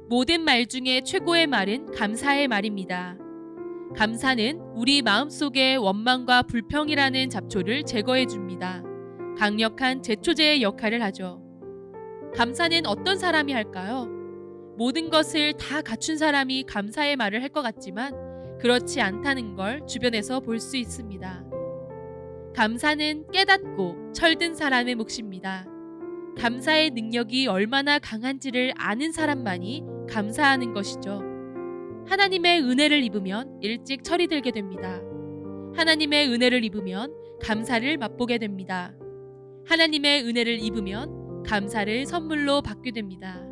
모든 말 중에 최고의 말은 감사의 말입니다. 감사는 우리 마음속의 원망과 불평이라는 잡초를 제거해 줍니다. 강력한 제초제의 역할을 하죠. 감사는 어떤 사람이 할까요? 모든 것을 다 갖춘 사람이 감사의 말을 할 것 같지만 그렇지 않다는 걸 주변에서 볼 수 있습니다. 감사는 깨닫고 철든 사람의 몫입니다. 감사의 능력이 얼마나 강한지를 아는 사람만이 감사하는 것이죠. 하나님의 은혜를 입으면 일찍 철이 들게 됩니다. 하나님의 은혜를 입으면 감사를 맛보게 됩니다. 하나님의 은혜를 입으면 감사를 선물로 받게 됩니다.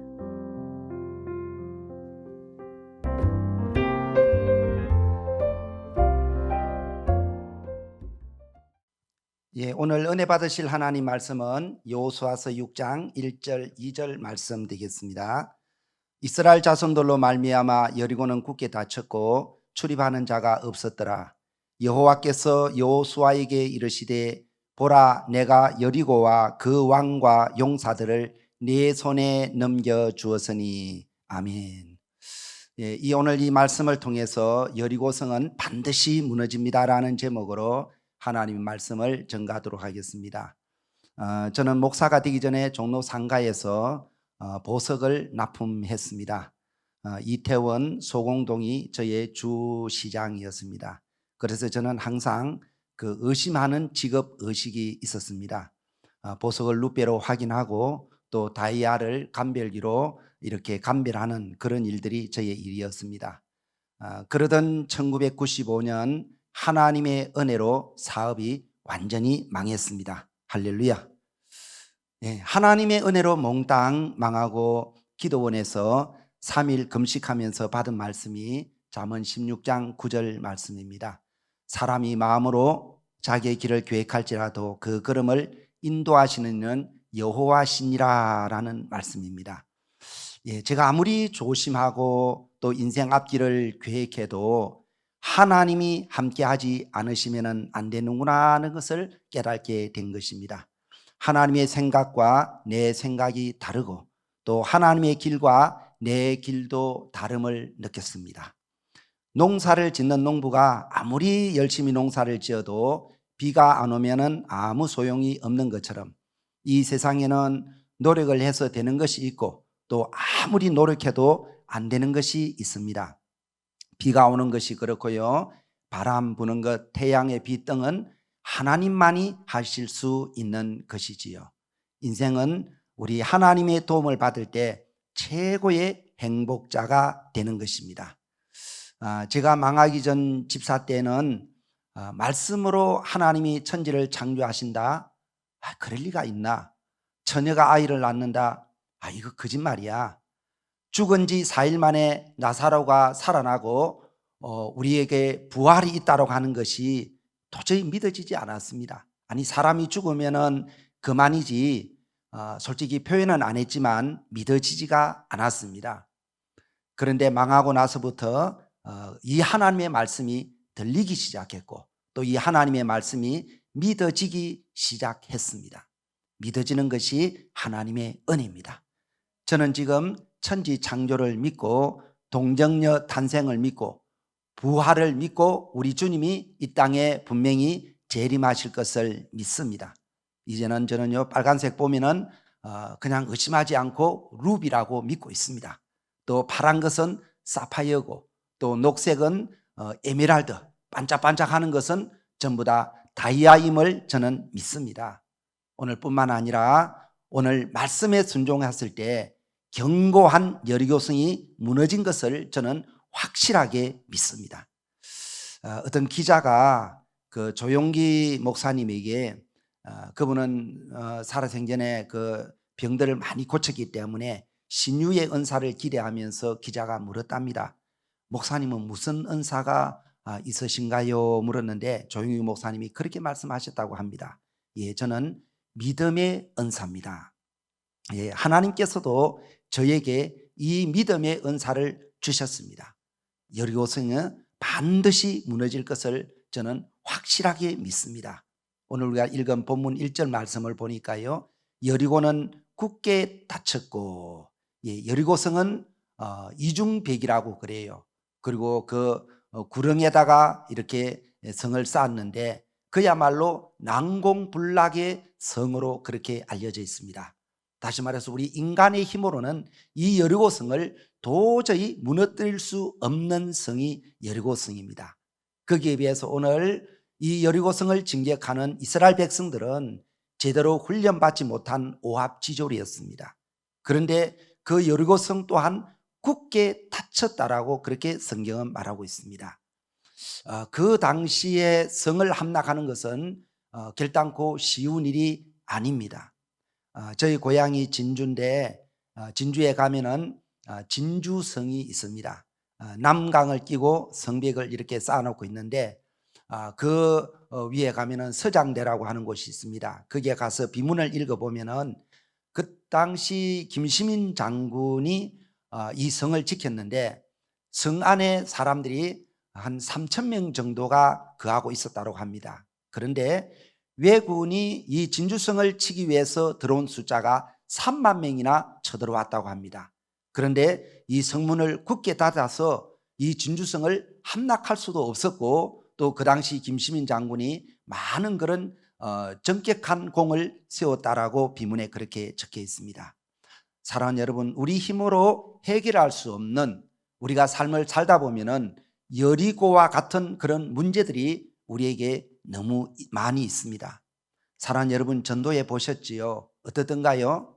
오늘 은혜 받으실 하나님 말씀은 여호수아서 6장 1절 2절 말씀 되겠습니다. 이스라엘 자손들로 말미암아 여리고는 굳게 닫혔고 출입하는 자가 없었더라. 여호와께서 여호수아에게 이르시되 보라, 내가 여리고와 그 왕과 용사들을 네 손에 넘겨 주었으니. 아멘. 오늘 이 말씀을 통해서 여리고성은 반드시 무너집니다라는 제목으로 하나님의 말씀을 전가하도록 하겠습니다. 저는 목사가 되기 전에 종로 상가에서 보석을 납품했습니다. 이태원 소공동이 저의 주 시장이었습니다. 그래서 저는 항상 그 의심하는 직업 의식이 있었습니다. 보석을 루페로 확인하고 또 다이아를 감별기로 이렇게 감별하는 그런 일들이 저의 일이었습니다. 그러던 1995년 하나님의 은혜로 사업이 완전히 망했습니다. 할렐루야. 하나님의 은혜로 몽땅 망하고 기도원에서 3일 금식하면서 받은 말씀이 잠언 16장 9절 말씀입니다. 사람이 마음으로 자기의 길을 계획할지라도 그 걸음을 인도하시는 이는 여호와시니라 라는 말씀입니다. 제가 아무리 조심하고 또 인생 앞길을 계획해도 하나님이 함께하지 않으시면 안 되는구나 하는 것을 깨닫게 된 것입니다. 하나님의 생각과 내 생각이 다르고 또 하나님의 길과 내 길도 다름을 느꼈습니다. 농사를 짓는 농부가 아무리 열심히 농사를 지어도 비가 안 오면 아무 소용이 없는 것처럼 이 세상에는 노력을 해서 되는 것이 있고 또 아무리 노력해도 안 되는 것이 있습니다. 비가 오는 것이 그렇고요. 바람 부는 것, 태양의 비등은 하나님만이 하실 수 있는 것이지요. 인생은 우리 하나님의 도움을 받을 때 최고의 행복자가 되는 것입니다. 제가 망하기 전 집사 때는 말씀으로 하나님이 천지를 창조하신다. 그럴 리가 있나? 처녀가 아이를 낳는다. 이거 거짓말이야. 죽은 지 4일 만에 나사로가 살아나고 우리에게 부활이 있다고 하는 것이 도저히 믿어지지 않았습니다. 아니, 사람이 죽으면 그만이지 솔직히 표현은 안 했지만 믿어지지가 않았습니다. 그런데 망하고 나서부터 이 하나님의 말씀이 들리기 시작했고 또 이 하나님의 말씀이 믿어지기 시작했습니다. 믿어지는 것이 하나님의 은혜입니다. 저는 지금 천지 창조를 믿고 동정녀 탄생을 믿고 부활을 믿고 우리 주님이 이 땅에 분명히 재림하실 것을 믿습니다. 이제는 저는요, 빨간색 보면은 그냥 의심하지 않고 루비라고 믿고 있습니다. 또 파란 것은 사파이어고 또 녹색은 에메랄드, 반짝반짝하는 것은 전부 다 다이아임을 저는 믿습니다. 오늘뿐만 아니라 오늘 말씀에 순종했을 때 견고한 여리고성이 무너진 것을 저는 확실하게 믿습니다. 어떤 기자가 그 조용기 목사님에게 그분은 살아생전에 그 병들을 많이 고쳤기 때문에 신유의 은사를 기대하면서 기자가 물었답니다. 목사님은 무슨 은사가 있으신가요? 물었는데 조용기 목사님이 그렇게 말씀하셨다고 합니다. 저는 믿음의 은사입니다. 하나님께서도 저에게 이 믿음의 은사를 주셨습니다. 여리고성은 반드시 무너질 것을 저는 확실하게 믿습니다. 오늘 우리가 읽은 본문 1절 말씀을 보니까요, 여리고는 굳게 닫혔고 여리고성은 이중벽이라고 그래요. 그리고 그 구렁에다가 이렇게 성을 쌓았는데 그야말로 난공불락의 성으로 그렇게 알려져 있습니다. 다시 말해서 우리 인간의 힘으로는 이 여리고성을 도저히 무너뜨릴 수 없는 성이 여리고성입니다. 거기에 비해서 오늘 이 여리고성을 진격하는 이스라엘 백성들은 제대로 훈련받지 못한 오합지졸이었습니다. 그런데 그 여리고성 또한 굳게 닫혔다라고 그렇게 성경은 말하고 있습니다. 그 당시에 성을 함락하는 것은 결단코 쉬운 일이 아닙니다. 저희 고향이 진주인데 진주에 가면은 진주성이 있습니다. 남강을 끼고 성벽을 이렇게 쌓아놓고 있는데 그 위에 가면은 서장대라고 하는 곳이 있습니다. 거기에 가서 비문을 읽어보면은 그 당시 김시민 장군이 이 성을 지켰는데 성 안에 사람들이 한 3,000명 정도가 거하고 있었다고 합니다. 그런데 왜군이 이 진주성을 치기 위해서 들어온 숫자가 3만 명이나 쳐들어왔다고 합니다. 그런데 이 성문을 굳게 닫아서 이 진주성을 함락할 수도 없었고 또 그 당시 김시민 장군이 많은 그런 정격한 공을 세웠다라고 비문에 그렇게 적혀 있습니다. 사랑하는 여러분, 우리 힘으로 해결할 수 없는, 우리가 삶을 살다 보면은 여리고와 같은 그런 문제들이 우리에게 너무 많이 있습니다. 사랑하는 여러분, 전도에 보셨지요? 어떻던가요?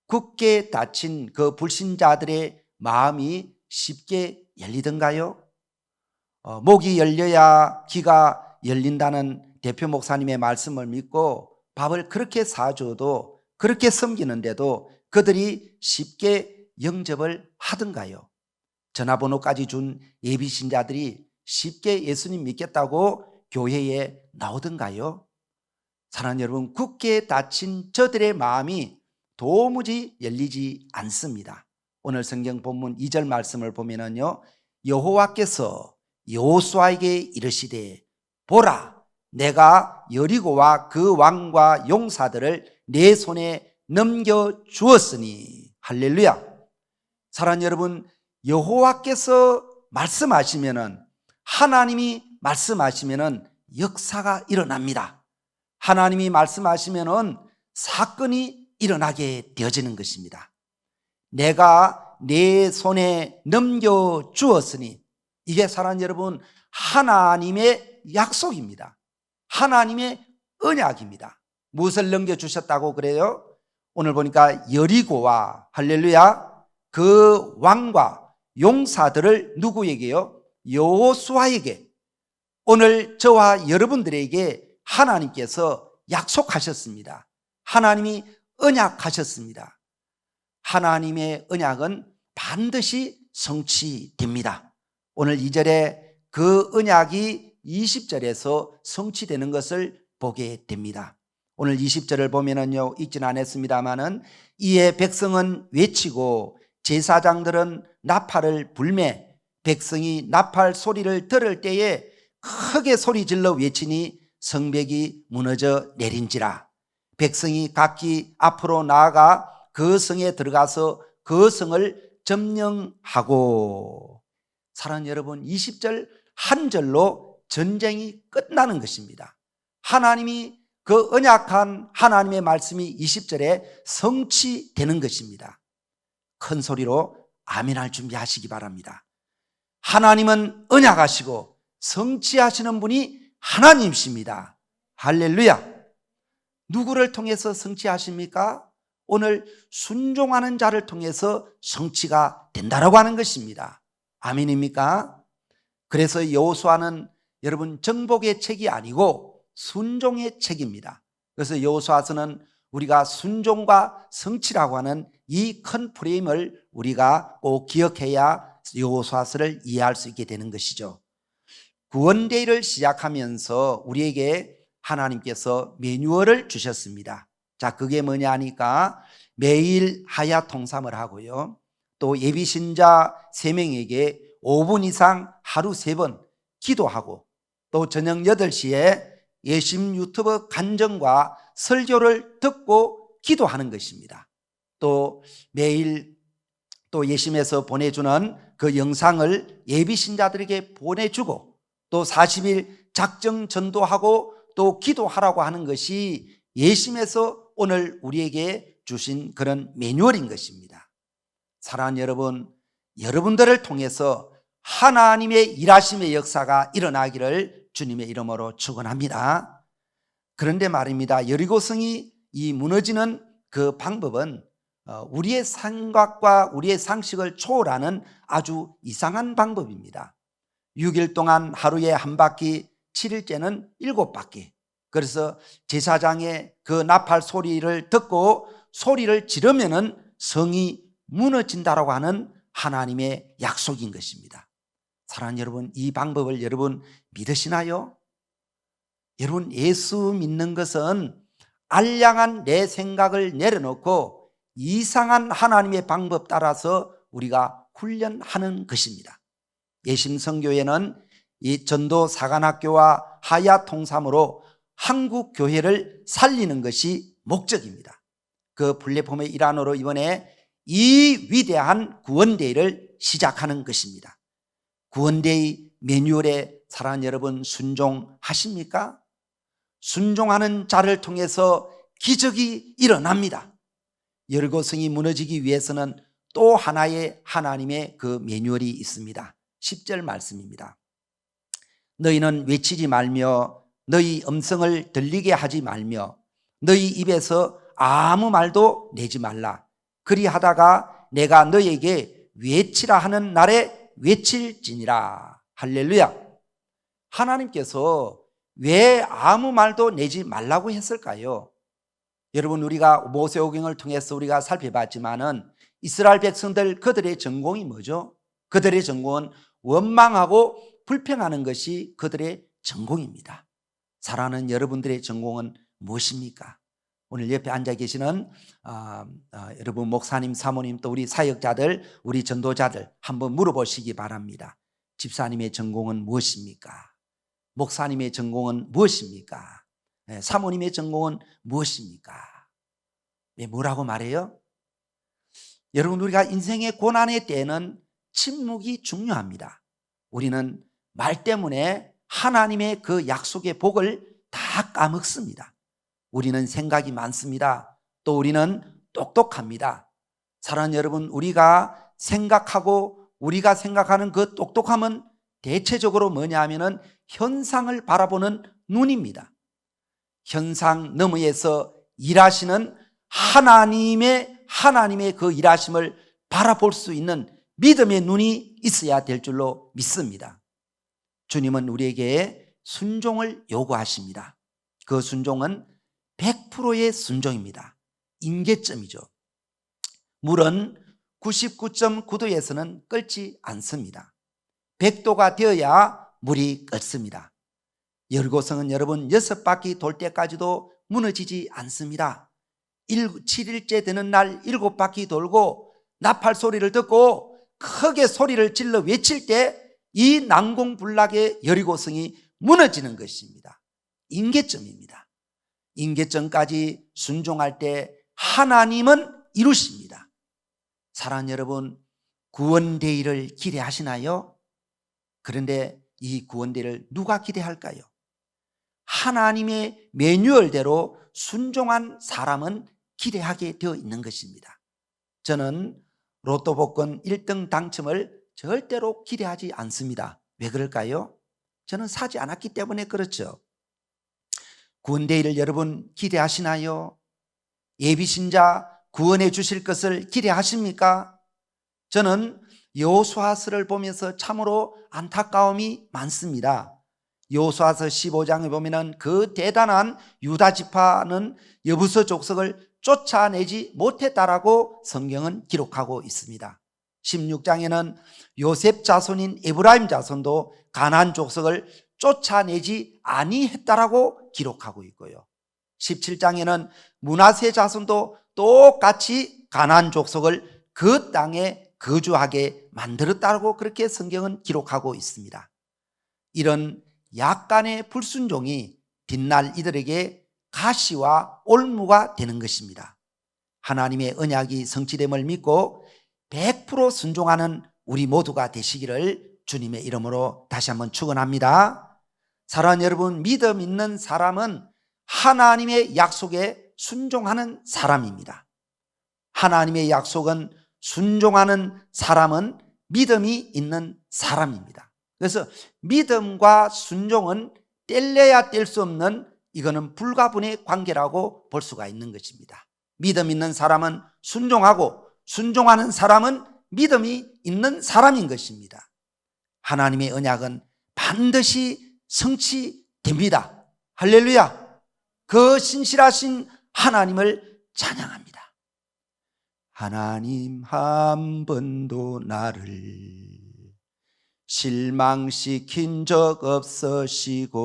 굳게 닫힌 그 불신자들의 마음이 쉽게 열리던가요? 목이 열려야 귀가 열린다는 대표 목사님의 말씀을 믿고 밥을 그렇게 사줘도, 그렇게 섬기는데도 그들이 쉽게 영접을 하던가요? 전화번호까지 준 예비신자들이 쉽게 예수님 믿겠다고 교회에 나오던가요? 사랑하는 여러분, 굳게 닫힌 저들의 마음이 도무지 열리지 않습니다. 오늘 성경 본문 2절 말씀을 보면은요, 여호와께서 여호수아에게 이르시되 보라, 내가 여리고와 그 왕과 용사들을 내 손에 넘겨 주었으니. 할렐루야. 사랑하는 여러분, 여호와께서 말씀하시면은, 하나님이 말씀하시면은 역사가 일어납니다. 하나님이 말씀하시면은 사건이 일어나게 되어지는 것입니다. 내가 내 손에 넘겨 주었으니, 이게 사랑하는 여러분, 하나님의 약속입니다. 하나님의 언약입니다. 무엇을 넘겨주셨다고 그래요? 오늘 보니까 여리고와, 할렐루야, 그 왕과 용사들을 누구에게요? 여호수아에게. 오늘 저와 여러분들에게 하나님께서 약속하셨습니다. 하나님이 언약하셨습니다. 하나님의 언약은 반드시 성취됩니다. 오늘 2절에 그 언약이 20절에서 성취되는 것을 보게 됩니다. 오늘 20절을 보면은요, 읽지는 않았습니다만은, 이에 백성은 외치고 제사장들은 나팔을 불매 백성이 나팔 소리를 들을 때에 크게 소리질러 외치니 성벽이 무너져 내린지라. 백성이 각기 앞으로 나아가 그 성에 들어가서 그 성을 점령하고. 사랑하는 여러분, 20절 한 절로 전쟁이 끝나는 것입니다. 하나님이 그 언약한 하나님의 말씀이 20절에 성취되는 것입니다. 큰 소리로 아멘할 준비하시기 바랍니다. 하나님은 언약하시고 성취하시는 분이 하나님이십니다. 할렐루야. 누구를 통해서 성취하십니까? 오늘 순종하는 자를 통해서 성취가 된다라고 하는 것입니다. 아멘입니까? 그래서 여호수아는 여러분 정복의 책이 아니고 순종의 책입니다. 그래서 여호수아서는 우리가 순종과 성취라고 하는 이 큰 프레임을 우리가 꼭 기억해야 여호수아서를 이해할 수 있게 되는 것이죠. 구원데이를 시작하면서 우리에게 하나님께서 매뉴얼을 주셨습니다. 자, 그게 뭐냐 하니까 매일 하야 통삼을 하고요, 또 예비신자 3명에게 5분 이상 하루 3번 기도하고, 또 저녁 8시에 예심 유튜브 간증과 설교를 듣고 기도하는 것입니다. 또 매일 또 예심에서 보내주는 그 영상을 예비 신자들에게 보내주고 또 40일 작정 전도하고 또 기도하라고 하는 것이 예심에서 오늘 우리에게 주신 그런 매뉴얼인 것입니다. 사랑하는 여러분, 여러분들을 통해서 하나님의 일하심의 역사가 일어나기를 주님의 이름으로 축원합니다. 그런데 말입니다, 여리고성이 이 무너지는 그 방법은 우리의 생각과 우리의 상식을 초월하는 아주 이상한 방법입니다. 6일 동안 하루에 한 바퀴, 7일째는 7바퀴. 그래서 제사장의 그 나팔 소리를 듣고 소리를 지르면은 성이 무너진다라고 하는 하나님의 약속인 것입니다. 사랑하는 여러분, 이 방법을 여러분 믿으시나요? 여러분, 예수 믿는 것은 알량한 내 생각을 내려놓고 이상한 하나님의 방법 따라서 우리가 훈련하는 것입니다. 예심성교회는 이 전도 사관학교와 하야 통삼으로 한국 교회를 살리는 것이 목적입니다. 그 플랫폼의 일환으로 이번에 이 위대한 구원데이를 시작하는 것입니다. 구원데이 매뉴얼에 사랑하는 여러분 순종하십니까? 순종하는 자를 통해서 기적이 일어납니다. 여리고성이 무너지기 위해서는 또 하나의 하나님의 그 매뉴얼이 있습니다. 10절 말씀입니다. 너희는 외치지 말며 너희 음성을 들리게 하지 말며 너희 입에서 아무 말도 내지 말라. 그리하다가 내가 너희에게 외치라 하는 날에 외칠지니라. 할렐루야. 하나님께서 왜 아무 말도 내지 말라고 했을까요? 여러분, 우리가 모세오경을 통해서 우리가 살펴봤지만은 이스라엘 백성들 그들의 전공이 뭐죠? 그들의 전공은 원망하고 불평하는 것이 그들의 전공입니다. 사랑하는 여러분들의 전공은 무엇입니까? 오늘 옆에 앉아 계시는 여러분 목사님, 사모님, 또 우리 사역자들, 우리 전도자들 한번 물어보시기 바랍니다. 집사님의 전공은 무엇입니까? 목사님의 전공은 무엇입니까? 사모님의 전공은 무엇입니까? 왜 뭐라고 말해요? 여러분, 우리가 인생의 고난의 때에는 침묵이 중요합니다. 우리는 말 때문에 하나님의 그 약속의 복을 다 까먹습니다. 우리는 생각이 많습니다. 또 우리는 똑똑합니다. 사랑하는 여러분, 우리가 생각하고 우리가 생각하는 그 똑똑함은 대체적으로 뭐냐 하면은 현상을 바라보는 눈입니다. 현상 너머에서 일하시는 하나님의 그 일하심을 바라볼 수 있는 믿음의 눈이 있어야 될 줄로 믿습니다. 주님은 우리에게 순종을 요구하십니다. 그 순종은 100%의 순종입니다. 임계점이죠. 물은 99.9도에서는 끓지 않습니다. 100도가 되어야 물이 끓습니다. 여리고성은 여러분 6바퀴 돌 때까지도 무너지지 않습니다. 7일째 되는 날 7바퀴 돌고 나팔 소리를 듣고 크게 소리를 질러 외칠 때 이 난공불락의 여리고성이 무너지는 것입니다. 임계점입니다. 임계점까지 순종할 때 하나님은 이루십니다. 사랑하는 여러분, 구원데이를 기대하시나요? 그런데 이 구원데이를 누가 기대할까요? 하나님의 매뉴얼대로 순종한 사람은 기대하게 되어 있는 것입니다. 저는 로또 복권 1등 당첨을 절대로 기대하지 않습니다. 왜 그럴까요? 저는 사지 않았기 때문에 그렇죠. 구원데이를 여러분 기대하시나요? 예비신자 구원해 주실 것을 기대하십니까? 저는 여호수아서를 보면서 참으로 안타까움이 많습니다. 여호수아서 15장에 보면은 그 대단한 유다 지파는 여부서 족속을 쫓아내지 못했다라고 성경은 기록하고 있습니다. 16장에는 요셉 자손인 에브라임 자손도 가나안 족속을 쫓아내지 아니했다라고 기록하고 있고요. 17장에는 므낫세 자손도 똑같이 가나안 족속을 그 땅에 거주하게 만들었다고 그렇게 성경은 기록하고 있습니다. 이런 약간의 불순종이 뒷날 이들에게 가시와 올무가 되는 것입니다. 하나님의 언약이 성취됨을 믿고 100% 순종하는 우리 모두가 되시기를 주님의 이름으로 다시 한번 축원합니다. 사랑하는 여러분, 믿음 있는 사람은 하나님의 약속에 순종하는 사람입니다. 하나님의 약속은 순종하는 사람은 믿음이 있는 사람입니다. 그래서 믿음과 순종은 뗄래야 뗄 수 없는, 이거는 불가분의 관계라고 볼 수가 있는 것입니다. 믿음 있는 사람은 순종하고 순종하는 사람은 믿음이 있는 사람인 것입니다. 하나님의 언약은 반드시 성취됩니다. 할렐루야. 그 신실하신 하나님을 찬양합니다. 하나님 한 번도 나를 실망시킨 적 없으시고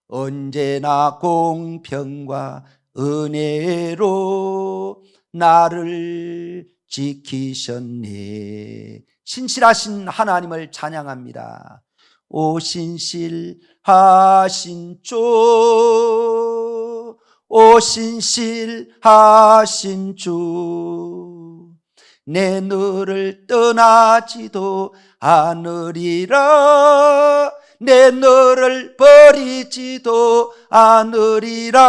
언제나 공평과 은혜로 나를 지키셨네. 신실하신 하나님을 찬양합니다. 오 신실하신 주, 오 신실하신 주, 내 너를 떠나지도 않으리라, 내 너를 버리지도 않으리라.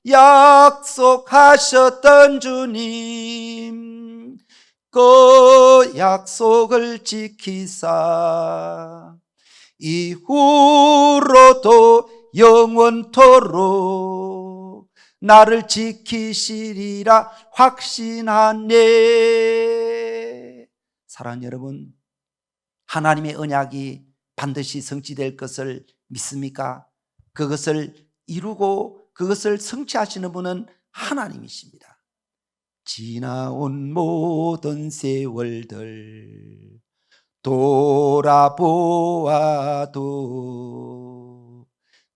약속하셨던 주님, 그 약속을 지키사 이후로도 영원토록 나를 지키시리라 확신하네. 사랑하는 여러분, 하나님의 언약이 반드시 성취될 것을 믿습니까? 그것을 이루고 그것을 성취하시는 분은 하나님이십니다. 지나온 모든 세월들 돌아보아도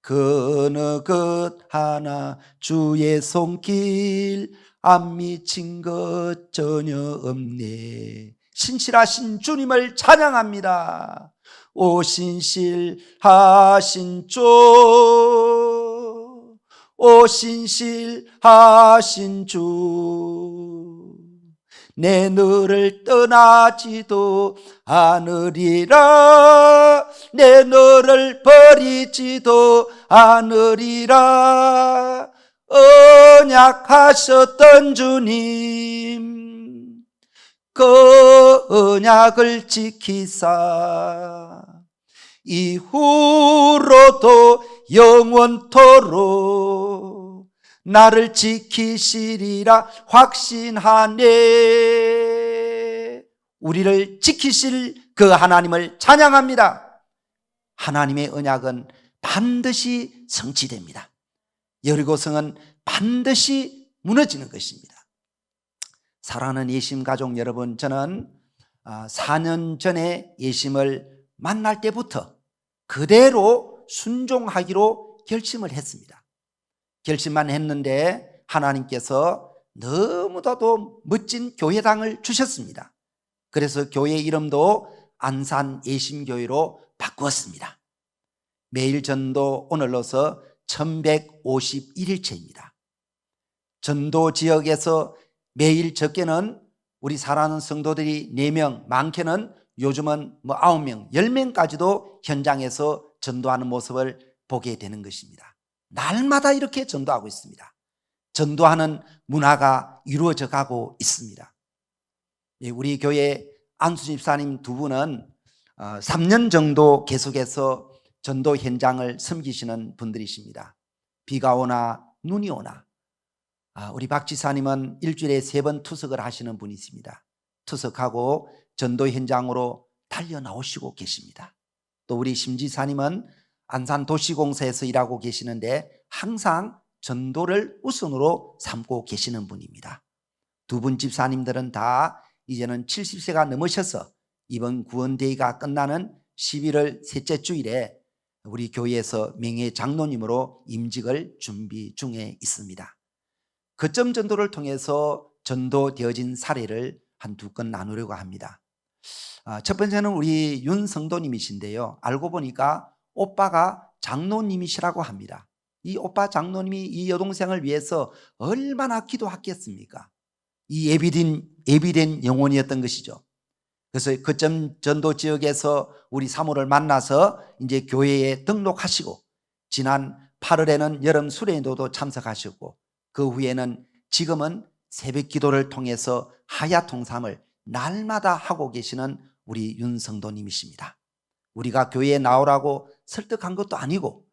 그 어느 것 하나 주의 손길 안 미친 것 전혀 없네. 신실하신 주님을 찬양합니다. 오 신실하신 주, 오 신실하신 주, 내 너를 떠나지도 않으리라, 내 너를 버리지도 않으리라. 언약하셨던 주님, 그 언약을 지키사 이후로도 영원토록 나를 지키시리라 확신하네. 우리를 지키실 그 하나님을 찬양합니다. 하나님의 언약은 반드시 성취됩니다. 여리고성은 반드시 무너지는 것입니다. 사랑하는 예심 가족 여러분, 저는 4년 전에 예심을 만날 때부터 그대로 순종하기로 결심을 했습니다. 결심만 했는데 하나님께서 너무나도 멋진 교회당을 주셨습니다. 그래서 교회 이름도 안산 예심교회로 바꾸었습니다. 매일 전도 오늘로서 1151일째입니다. 전도 지역에서 매일 적게는 우리 사랑하는 성도들이 4명, 많게는 요즘은 9명, 10명까지도 현장에서 전도하는 모습을 보게 되는 것입니다. 날마다 이렇게 전도하고 있습니다. 전도하는 문화가 이루어져 가고 있습니다. 우리 교회 안수 집사님 두 분은 3년 정도 계속해서 전도 현장을 섬기시는 분들이십니다. 비가 오나 눈이 오나. 우리 박 지사님은 일주일에 3번 투석을 하시는 분이십니다. 투석하고 전도 현장으로 달려 나오시고 계십니다. 또 우리 심 지사님은 안산도시공사에서 일하고 계시는데 항상 전도를 우선으로 삼고 계시는 분입니다. 두 분 집사님들은 다 이제는 70세가 넘으셔서 이번 구원대회가 끝나는 11월 셋째 주일에 우리 교회에서 명예 장로님으로 임직을 준비 중에 있습니다. 거점 전도를 통해서 전도되어진 사례를 한두 건 나누려고 합니다. 첫 번째는 우리 윤 성도님이신데요, 알고 보니까 오빠가 장로님이시라고 합니다. 이 오빠 장로님이 이 여동생을 위해서 얼마나 기도하겠습니까? 이 예비된 영혼이었던 것이죠. 그래서 거점 전도 지역에서 우리 사모를 만나서 이제 교회에 등록하시고, 지난 8월에는 여름 수련회도 참석하셨고, 그 후에는 지금은 새벽 기도를 통해서 하야 통삼을 날마다 하고 계시는 우리 윤성도님이십니다. 우리가 교회에 나오라고 설득한 것도 아니고,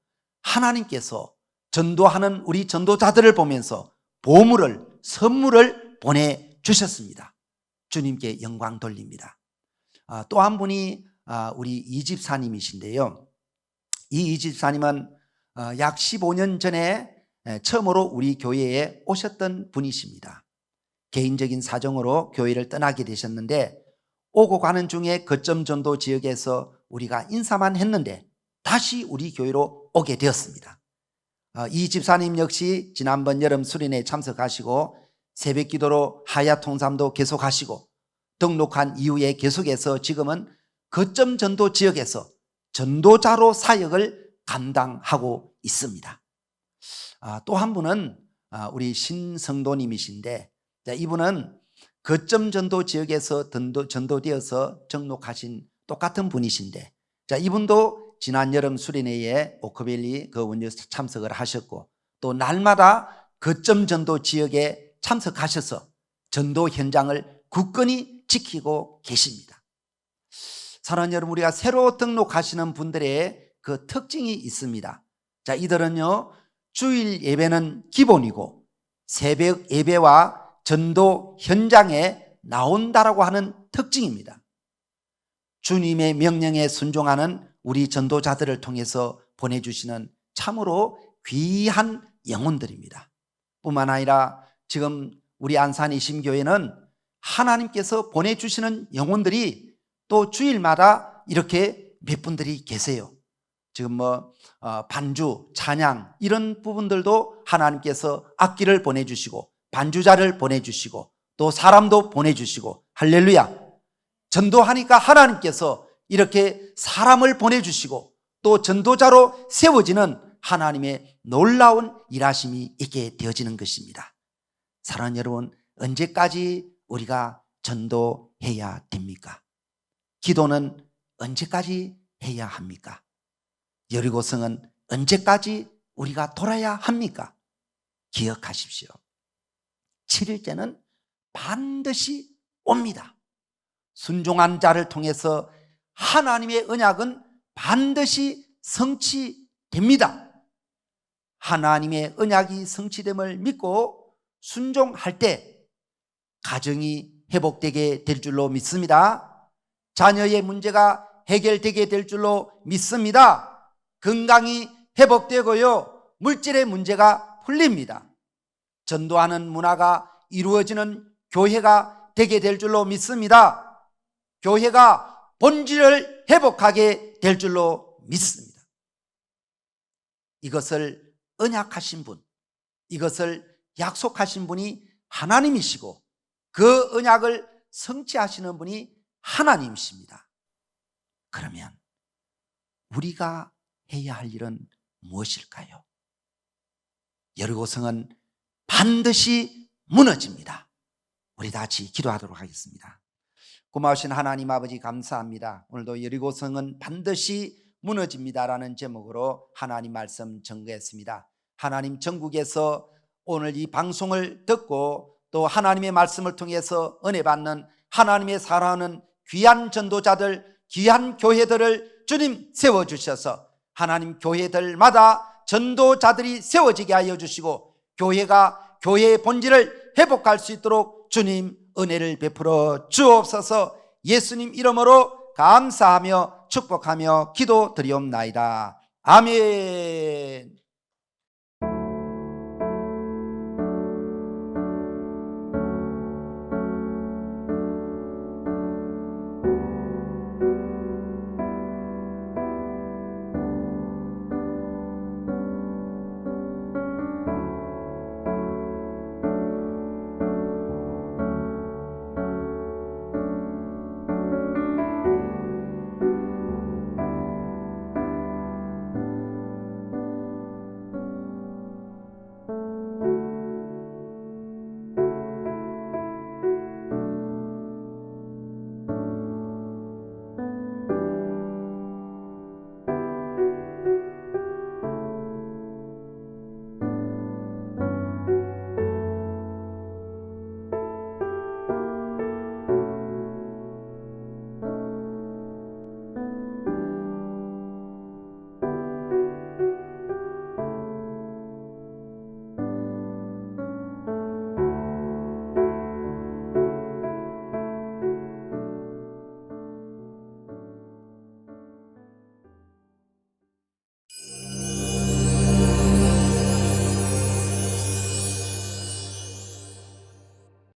하나님께서 전도하는 우리 전도자들을 보면서 보물을, 선물을 보내주셨습니다. 주님께 영광 돌립니다. 또 한 분이 우리 이집사님이신데요. 이 이집사님은 약 15년 전에 처음으로 우리 교회에 오셨던 분이십니다. 개인적인 사정으로 교회를 떠나게 되셨는데, 오고 가는 중에 거점 전도 지역에서 우리가 인사만 했는데 다시 우리 교회로 오게 되었습니다. 이 집사님 역시 지난번 여름 수련회에 참석하시고 새벽 기도로 하야 통삼도 계속하시고, 등록한 이후에 계속해서 지금은 거점 전도 지역에서 전도자로 사역을 감당하고 있습니다. 또 한 분은 우리 신성도님이신데, 이분은 거점 전도 지역에서 전도되어서 등록하신 똑같은 분이신데, 이분도 지난 여름 수련회에 오크밸리 그 원주에서 참석을 하셨고, 또 날마다 거점 전도 지역에 참석하셔서 전도 현장을 굳건히 지키고 계십니다. 사랑하는 여러분, 우리가 새로 등록하시는 분들의 그 특징이 있습니다. 이들은요, 주일 예배는 기본이고 새벽 예배와 전도 현장에 나온다라고 하는 특징입니다. 주님의 명령에 순종하는 우리 전도자들을 통해서 보내주시는 참으로 귀한 영혼들입니다. 뿐만 아니라 지금 우리 안산 이심교회는 하나님께서 보내주시는 영혼들이 또 주일마다 이렇게 몇 분들이 계세요. 지금 반주, 찬양 이런 부분들도 하나님께서 악기를 보내주시고 반주자를 보내주시고 또 사람도 보내주시고, 할렐루야. 전도하니까 하나님께서 이렇게 사람을 보내주시고 또 전도자로 세워지는 하나님의 놀라운 일하심이 있게 되어지는 것입니다. 사랑하는 여러분, 언제까지 우리가 전도해야 됩니까? 기도는 언제까지 해야 합니까? 여리고성은 언제까지 우리가 돌아야 합니까? 기억하십시오. 7일째는 반드시 옵니다. 순종한 자를 통해서 하나님의 언약은 반드시 성취됩니다. 하나님의 언약이 성취됨을 믿고 순종할 때 가정이 회복되게 될 줄로 믿습니다. 자녀의 문제가 해결되게 될 줄로 믿습니다. 건강이 회복되고요, 물질의 문제가 풀립니다. 전도하는 문화가 이루어지는 교회가 되게 될 줄로 믿습니다. 교회가 본질을 회복하게 될 줄로 믿습니다. 이것을 언약하신 분, 이것을 약속하신 분이 하나님이시고 그 언약을 성취하시는 분이 하나님이십니다. 그러면 우리가 해야 할 일은 무엇일까요? 여리고성은 반드시 무너집니다. 우리 다 같이 기도하도록 하겠습니다. 고마우신 하나님 아버지, 감사합니다. 오늘도 여리고성은 반드시 무너집니다라는 제목으로 하나님 말씀 전거했습니다. 하나님, 전국에서 오늘 이 방송을 듣고 또 하나님의 말씀을 통해서 은혜 받는 하나님의 사랑하는 귀한 전도자들, 귀한 교회들을 주님 세워주셔서 하나님 교회들마다 전도자들이 세워지게 하여 주시고 교회가 교회의 본질을 회복할 수 있도록 주님 은혜를 베풀어 주옵소서. 예수님 이름으로 감사하며 축복하며 기도드리옵나이다. 아멘.